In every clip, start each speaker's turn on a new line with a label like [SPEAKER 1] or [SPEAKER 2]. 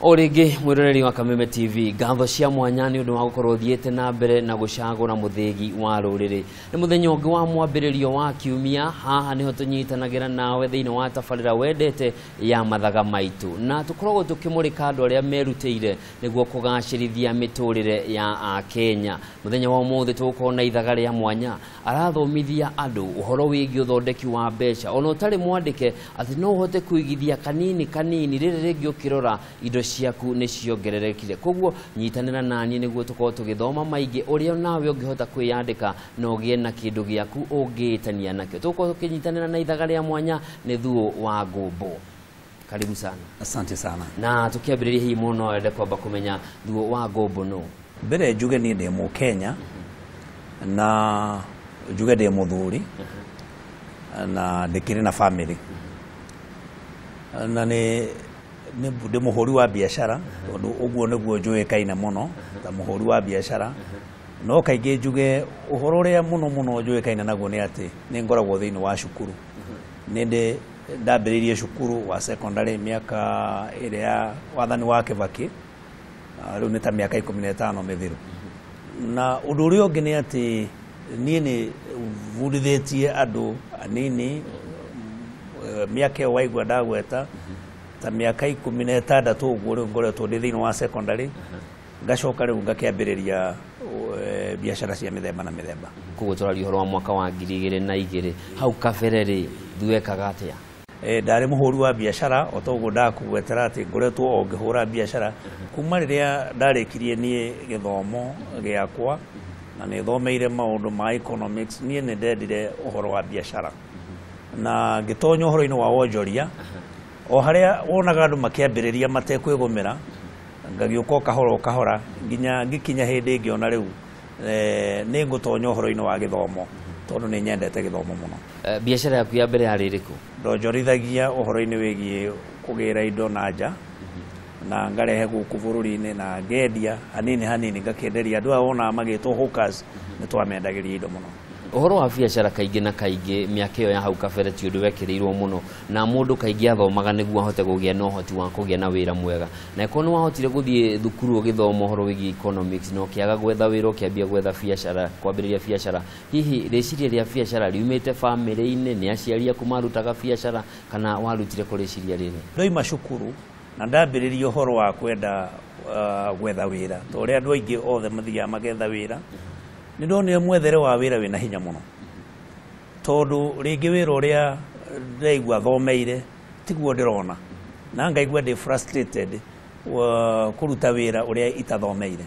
[SPEAKER 1] Origi mwiroreri wa Kameme TV gatho cia mwanya ni undu wa gukorwo thiete na mbere na gucagura muthegi wa ruriri ni muthenya ungi wa mwambiririo wa kiumia haha niho tunyitanagira nawe thiini wa tabarira wendete ya Mathaga maitu na tukoragwo tukimurika andu aria merutĩire niguo kugacirithia miturire ya Kenya. Muthenya wa umuthi tugukorwo na ithaga ria mwanya arathomithia andu uhoro wigi uthondeki wa mbeca ona utari mwandike ati no uhote kuigithia kanini riri ringi ukirora indo ciaku ni ciongererekire. Koguo nyitanira nani niguo tukorwo tugithoma maingi uria nawe ungihota kwiyandika na ugie na kindu giaku ungitania nakio. Tukorwo tukinyitanira na ithaga ria mwanya ni Thuo wa Ngumbo. Karibu sana.
[SPEAKER 2] Asante sana.
[SPEAKER 1] Na tukiambiriria hii muno ende kwamba kumenya Thuo wa Ngumbo no.
[SPEAKER 2] Mbere njuge ni ndi mu Kenya na njuge ndi muthuri na ndikiri na family na ni muhuri wa biacara tondu uguo niguo njuikaine muno ta muhuri wa biacara no kaingi njuge uhoro ria muno njuikaine naguo ni ati ni ngoragwo thiini wa cukuru nindi ndambiririe cukuru wa secondary miaka iria wathani wa Kibaki riu ni ta miaka 15 mithiru na undu uria ungi ni ati nie ni vurithetie andu anini miaka iyo waigua ndagweta ta miaka 16 uguo riu ngoretwo ndi thiini wa secondary ngacoka riu ngakiambiriria biacara cia mithemba na mithemba.
[SPEAKER 1] Koguo turari uhoro wa mwaka wa 2002 hau kabere ri thuekaga atia?
[SPEAKER 2] Ndari muhuri wa biacara otoguo ndakugwetera ati ngoretwo ngihura biacara kuma riria ndarikirie nie githomo giakwa na ni thomeire maundu ma economics nie ni ndendire uhoro wa biacara na gitonyo uhoro-ini wa wonjoria o haria wonaga andu makiambiriria matekwigumira ngagiuka kahora nginya ngikinya hindi ngiona riu ni ngutonya uhoro-ini wa githomo tondu ni nyendete githomo muno.
[SPEAKER 1] Biacara yaku ya mbere yari iriku?
[SPEAKER 2] Ndonjorithagia uhoro-ini wigie kugira indo na nja na ngarehe guku bururi-ini na ngendia hanini ngakenderia andu wona magitwo hookers ni twamendagiria indo muno.
[SPEAKER 1] Uhoro wa biacara kaingi na kaingi miaka iyo ya hau kabere ti undu wekirirwo muno na mundu kaingi athomaga niguo ahote kugia no hoti wa kugia na wira mwega na ekono wahotire guthie thukuru githomo uhoro wigi economics no kiaga gwetha wira ukiambia gwetha biacara kwambiriria biacara hihi reciria ria biacara riumite family-ini ni aciari aku marutaga biacara kana warutire kureciria riri?
[SPEAKER 2] Ndoima cukuru na ndambiriria uhoro wa kwenda gwetha wira to ria andu aingi othe mathiaga magetha wira ni ndonire mwethere wa wira wina hinya muno tondu ringi wira uria ndaigua thomeire tiguo ndirona na ngaigua ndi frustrated kuruta wira uria itathomeire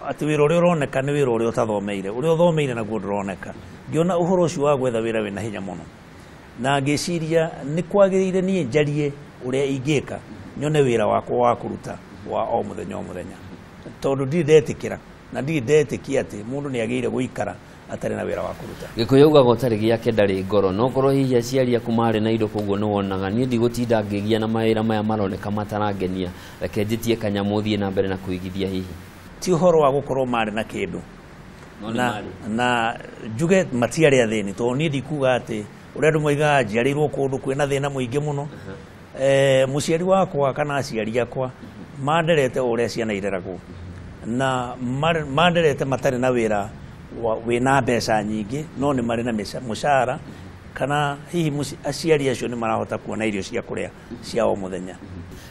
[SPEAKER 2] ati wira uria uroneka ni wira uria utathomeire uria uthomeire naguo ndironeka ngiona uhoro ucio wa gwetha wira wina hinya muno na ngiciria ni kwagirire nie njarie uria ingika nyone wira wakwa wa kuruta wa o muthenya tondu ndiretikira na ndetikia ati mundu ni agire guikara atari na wira wa kuruta.
[SPEAKER 1] Gikuyu ugaga utari giake ndari ngoro no korwo hihi aciari aku mari na indo koguo no wonaga ni ndigutinda ngigia na mawira maya maroneka matarangenia reke njitie kanyamu thie na mbere na kuigithia hihi
[SPEAKER 2] ti uhoro wa gukorwo mari na kindu na njuge matiari athini to ni ndikuga ati uria andu moigaga njiarirwo kundu kwina thina muingi muno muciari wakwa kana aciari akwa manderete uria ciana ireragwo na manderete matari na wira wina mbeca nyingi no ni mari na mushara kana hihi aciari acio ni marahota kuona irio cia kuria cia o muthenya.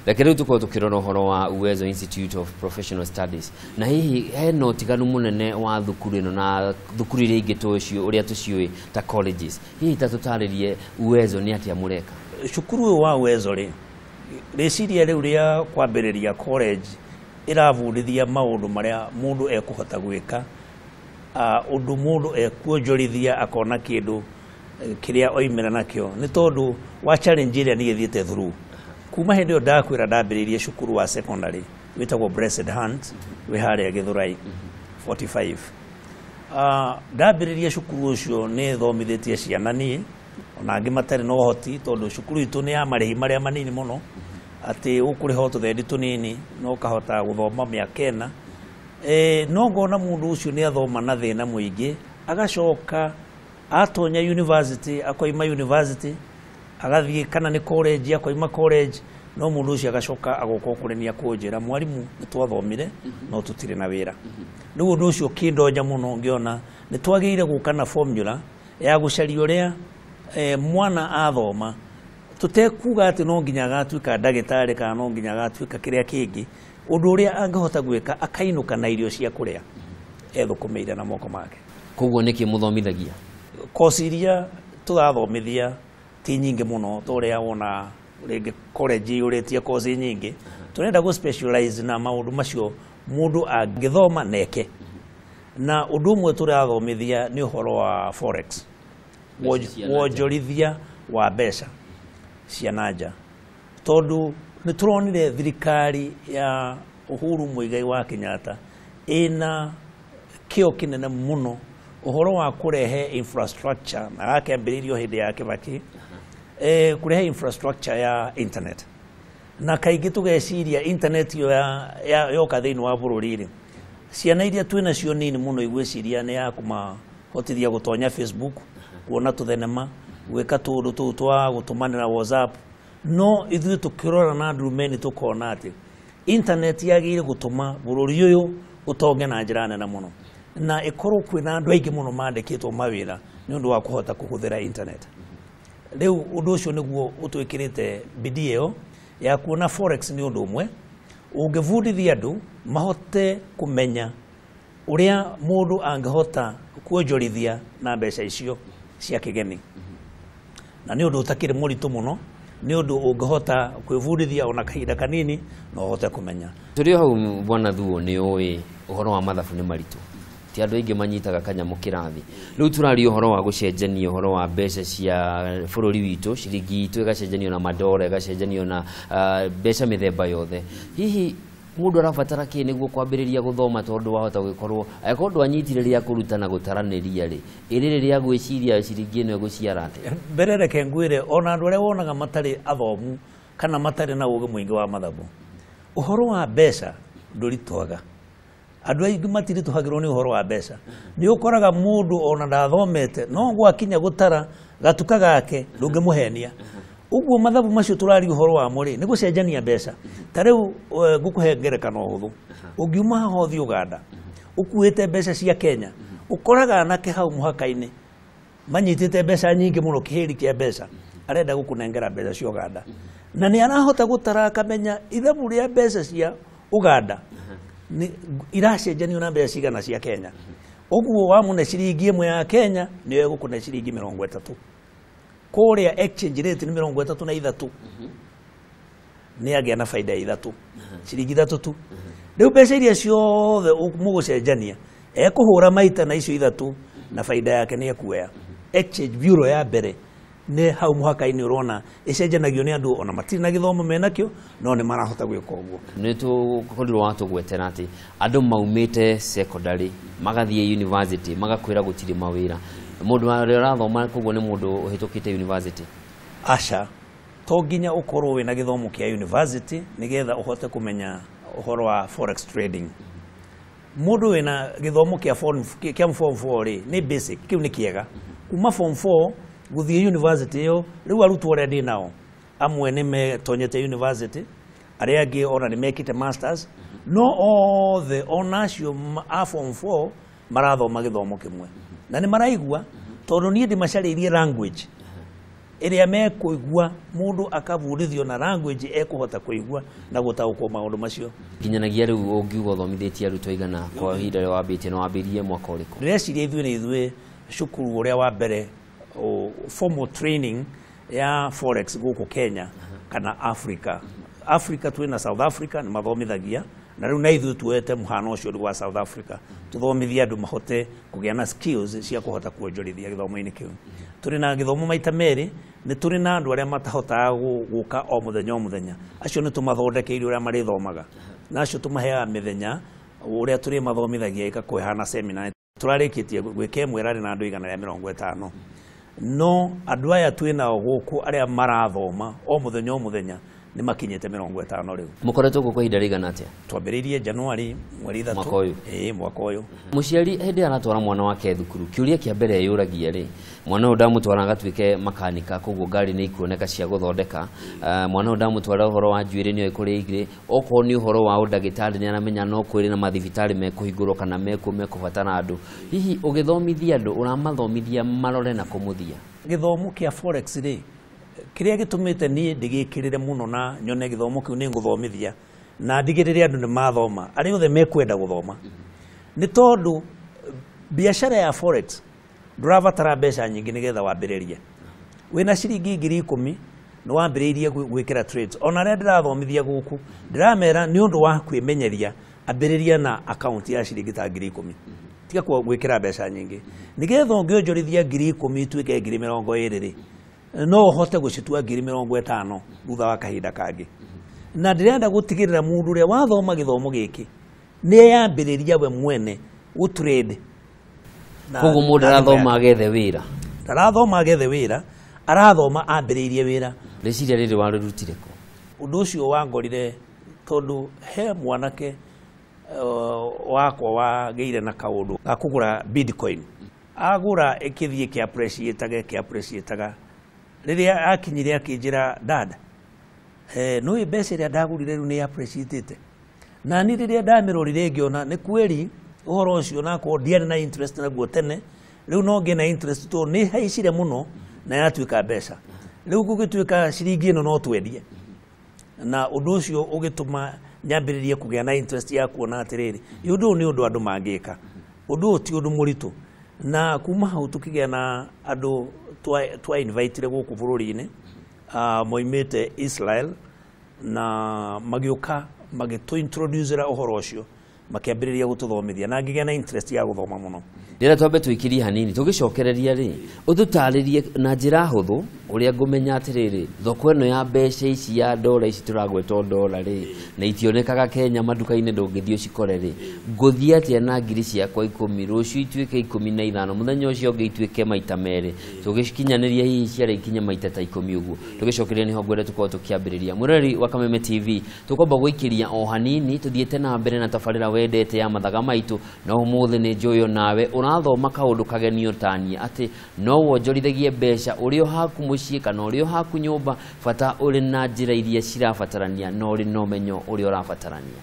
[SPEAKER 1] Reke riu tukorwo tukirora uhoro wa Uwezo Institute of Professional Studies na hihi hena utiganu munene wa thukuru ino na thukuru iria ingi tucio uria tuciui ta colleges hihi tatutaririe Uwezo ni atia mureka?
[SPEAKER 2] Cukuru wa Uwezo ri reciria riu ria kwambiriria college iravundithia maundu maria mundu ekuhota gwika undu mundu ekuonjorithia akona kindu kiria oimira nakio ni tondu wa challenge iria ni githiete through kuma hindi ndakwira ndambiririe cukuru wa secondary witagwo Blessed Hand we haria Githurai 45 ndambiririe cukuru ucio ni thomithitie ciana ni ona angĩ matarĩ na ũhoti tondũ cukuru itũ nĩ ya marĩhi marĩa manini mũno atĩ ũkũrĩha tũthendi tũnini no kahota gũthoma mĩaka 4 no ngona mũndũ ũcio nĩ athoma na thĩna mũingĩ agacoka atonya university akoima university agathiĩ kana nĩ college akoima college no mũndũ ũcio agacoka agoka kũrenia kũnjĩra mwarimũ nĩ twathomire no tũtirĩ na wĩra rĩu ũndũ ũcio kĩndonya mũno ngĩona nĩ twagĩrĩire gũka na formula ya gũcaria ũrĩa mwana athoma tutekuga atĩ no nginya agatuĩka ndagĩtarĩ kana no nginya agatuĩka kĩrĩa kĩngĩ ũndũ ũrĩa angĩhota gwĩka akainũka na irio cia kũrĩa ethũkũmĩire na moko make.
[SPEAKER 1] Koguo nĩkĩ mũthomithagia?
[SPEAKER 2] Kosi iria tũrathomithia ti nyingĩ mũno tũrĩa wona rĩngĩ college yũrĩtie kosi nyingĩ tũrenda gũ specialize na maũndũ macio mũndũ angĩthoma neke na ũndũ ũmwe tũrathomithia nĩ ũhoro wa forex wonjorithia wa mbeca cia nanja tondũ nĩ tũronire thirikari ya Uhuru Muigai wa Kenyatta ĩna kĩo kĩnene mũno ũhoro wa kũrehe infrastructure na akĩambĩrĩrio hĩndĩ ya Kibaki kũrehe infrastructure ya internet na kaingĩ tũgeciria internet yoka thĩinĩ wa bũrũri-rĩ ciana iria twĩnacio nini mũno igwĩciria nĩ ya kũmahotithia gũtonya Facebook kuona tũthenema gwĩka tũndũ tũu twa gũtũmanĩra WhatsApp no ithuĩ tũkĩrora na ndurumeni tũkona atĩ internet yagĩrĩire gũtũma bũrũri ũyũ ũtonge na njĩra nene mũno na ĩkorwo kwĩna andũ aingĩ mũno mandĩkĩtwo mawĩra nĩ ũndũ wa kũhota kũhũthĩra internet. Rĩu ũndũ ũcio nĩguo ũtwĩkĩrĩte bidii ĩyo ya kuona forex nĩ ũndũ ũmwe ũngĩbundithia andũ mahote kũmenya ũrĩa mũndũ angĩhota kuonjorithia na mbeca icio cia kĩgeni na nĩ ũndũ ũtakĩrĩ mũritũ mũno nĩ ũndũ ũngĩhota kwĩbundithia ona kahinda kanini no ũhote kũmenya.
[SPEAKER 1] Tũrĩ hau bwana Thuo nĩ ũĩ ũhoro wa mathabu nĩ maritũ ti andũ aingĩ manyitaga kanyamũ kĩrathi rĩu tũraria ũhoro wa gũcenjania ũhoro wa mbeca cia bũrũri witũ ciringi itũ ĩgacenjanio na madora ĩgacenjanio na mbeca mĩthemba yothe hihi mũndũ arabatara kĩ nĩguo kwambĩrĩria gũthoma tondũ wahota gũkorwo angĩkorwo ndwanyitire rĩa kũruta na gũtaranĩria rĩ ĩrĩ rĩa gwĩciria ciringi ĩno ĩgũciara atĩa?
[SPEAKER 2] Mbere reke ngwĩre ona andũ arĩa wonaga matarĩ athomu kana matarĩ na ũgĩ mũingĩ wa mathabu ũhoro wa mbeca ndũritũhaga andũ aingĩ matiritũhagĩrwo nĩ ũhoro wa mbeca nĩ ũkoraga mũndũ ona ndathomete no gwakinya gũtara gatuka gake ndũngĩmũhenia ũguo mathabu macio tũrari ũhoro wa mũrĩ nĩ gũcenjania mbeca ta rĩu ngũkũhe ngerekano hũthũ ũngiuma haha ũthiĩ Uganda ũkuĩte mbeca cia Kenya ũkoraga anake hau mũhaka-inĩ manyitĩte mbeca nyingĩ mũno kĩhĩri kĩa mbeca arenda gũkũnengera mbeca cia Uganda na nĩ arahota gũtara akamenya ithabu rĩa mbeca cia Uganda iracenjanio na mbeca cigana cia Kenya ũguo wamũne ciringi ĩmwe ya Kenya nĩyo egũkũne ciringi 30 kũrĩa exchange rate ni 33 nĩ agĩa na faida ya 3 ciringi 3 tu rĩu mbeca iria ciothe mũgũcenjania ekũhũra maita na icio 3 na faida yake nĩ ekuoya exchange bureau ya mbere nĩ hau mũhaka-inĩ ũrona ĩcenjanagio nĩ andũ ona matirĩ na gĩthomo menakĩo no nĩ marahota gwĩka ũguo.
[SPEAKER 1] Nĩ tũkorirwo watũgwetera atĩ andũ maumĩte secondary magathiĩ university magakwĩra gũtirĩ mawĩra mũndũ ũrĩa ũrathoma koguo nĩ mũndũ ũhĩtũkĩte university?
[SPEAKER 2] Aca to nginya ũkorwo wĩna gĩthomo kĩa university nĩgetha ũhote kũmenya ũhoro wa forex trading. Mũndũ wĩna gĩthomo kĩa form 4 rĩ nĩ basic kĩu nĩ kĩega kuma form 4 gũthiĩ university ĩyo rĩu arutwo arĩa ndĩ nao amwe nĩ metonyete university arĩa angĩ ona nĩ mekĩte masters no othe onacio a form 4 marathoma gĩthomo kĩmwe na nĩ maraigua tondũ niĩ ndĩmacarĩirie language ĩrĩa mekũigua mũndũ akabundithio na language ekũhota kũigua na gũtaũkwo maũndũ macio.
[SPEAKER 1] Kinyanagia rĩu ũngiuga ũthomithĩtie arutwo aigana kwa ihinda rĩa wambĩtie na wambĩrĩrie mwaka ũrĩkũ?
[SPEAKER 2] Ndĩreciria ithuĩ cukuru ũrĩa wa mbere formal training ya forex gũkũ Kenya kana Africa twĩna South Africa nĩ mathomithagia na rĩu na ithuĩ tuoete mũhano ũcio wa South Africa tuthomithia andũ mahote kũgĩa na skills cia kũhota kuonjorithia gĩthomo-inĩ kĩu. Tũrĩ na gĩthomo maita merĩ nĩ tũrĩ na andũ arĩa matahotaga gũka o mũthenya acio nĩ tũmathondekeire ũrĩa marĩthomaga na acio tũmaheaga mĩthenya ũrĩa tũrĩ mathomithagia ĩgakũhana seminar. Tũrarĩkĩtie gwĩka ĩmwe ĩrarĩ na andũ 150 no andũ aya twĩnao gũkũ arĩa marathoma o mũthenya nĩ makinyĩte 50 rĩu.
[SPEAKER 1] Mũkoretwo gũkũ ihinda rĩigana atĩa?
[SPEAKER 2] Twambĩrĩirie Januari mweri 3 mwaka ũyũ.
[SPEAKER 1] Mũciari hĩndĩ aratwara mwana wake thukuru, kĩũria kĩa mbere yũragia rĩ, mwana ũyũ ndamũtwara agatuĩke makanika, koguo ngari nĩ ikuoneka cia gũthondeka, mwana ũyũ ndamũtwara ũhoro wa njuĩrĩ nĩ kũrĩa igire, okorwo nĩ ũhoro wa ũndagĩtarĩ nĩ aramenya no kwĩrĩ na mathibitarĩ mekũhingũrwo kana mekũbatara andũ. Hihi ũgĩthomithia andũ ũramathomithia marore na kũmũthia?
[SPEAKER 2] Gĩthomo kĩa forex rĩ, kĩrĩa gĩtũmĩte niĩ ndigĩkĩrĩre mũno na nyone gĩthomo kĩu nĩ ngũthomithia na ndigĩrĩre andũ nĩ mathoma arĩa othe mekwenda gũthoma, nĩ tondũ biacara ya forex ndũrabatara mbeca nyingĩ nĩgetha wambĩrĩrie. Wĩna ciringi 10,000 nĩ wambĩrĩirie gwĩkĩra trades. Ona arĩa ndĩrathomithia gũkũ ndĩramera nĩ ũndũ wa kwĩmenyeria, ambĩrĩria na account ya ciringi ta 10,000, tiga gwĩkĩra mbeca nyingĩ, nĩgetha ũngĩonjorithia 10,000 ituĩke 20,000 rĩ, no hote gũcitua 50,000 thutha wa kahinda kangĩ. Na ndĩrenda gũtigĩrĩra mũndũ ũrĩa wathoma gĩthomo gĩkĩ nĩ yambĩrĩria we mwene gũtrade.
[SPEAKER 1] Koguo mũndũ arathoma agethe wĩra?
[SPEAKER 2] Ndarathoma agethe wĩra, arathoma ambĩrĩirie wĩra.
[SPEAKER 1] Rĩciria rĩrĩ warũrutire kũ?
[SPEAKER 2] Ũndũ ũcio wangorire tondũ he mwanake wakwa wagĩire na kaũndũ ga kũgũra Bitcoin. Agũra ĩkĩthiĩ kĩapreciataga. Rĩrĩa akinyire akĩnjĩra, dada, nĩ mbeca ĩrĩa ndagũrire rĩu nĩ appreciate. Na niĩ rĩrĩa ndamĩrorire ngĩona nĩ kweri ũhoro ũcio nakorwo ndiarĩ na interest naguo tene, rĩu no ngĩe na interest tondũ nĩ haicire mũno na yatuĩka mbeca. Rĩu gũgĩtuĩka ciringi ĩno no twendie. Na ũndũ ũcio ũgĩtũma nyambĩrĩrie kũgĩa na interest ya kuona atĩrĩrĩ, ũndũ ũyũ nĩ ũndũ andũ mangĩka. Ũndũ ũyũ ti ũndũ mũritũ. Na kuma hau tũkĩgĩa na andũ twa invite gũkũ bũrũri-inĩ, moimĩte Israel na magĩũka magĩtũ introduce ũhoro ũcio, makĩambĩrĩria gũtũthomithia na ngĩgĩa na interest ya gũthoma mũno.
[SPEAKER 1] Rĩrĩa twambe tũikirie hanini tũgĩcokereria rĩ, ũtũtarĩrie na njĩra hũthũ ũrĩa ngũmenya atĩrĩrĩ, thoko ĩno ya mbeca ici ya dola ici tũragwetwo dola rĩ, na itionekaga Kenya maduka-inĩ ndũngĩthiĩ ũcikore rĩ, ngũthiĩ atĩa na ngiri ciakwa 10 rũciũ ituĩke 15, mũthenya ũcio ũngĩ ituĩke maita merĩ, tũgĩkinyanĩria hihi ciara ikinye maita ta 10 ũguo. Tũgĩcokereria nĩho ngwenda tũkorwo tũkĩambĩrĩria. Mũrori wa Kameme TV tũkwamba gũikiria o hanini tũthiĩte na mbere na tabarĩra wendete ya mathaga maitu, na ũmũthĩ nĩ njũyũ nawe ũrathoma kaũndũ kagenio taniĩ atĩ no wonjorithagie mbeca ũrĩ o haku mũciĩ kana ũrĩ o haku nyũmba, bata ũrĩ na njĩra iria cirabatarania na ũrĩ na ũmenyo ũrĩa ũrabatarania.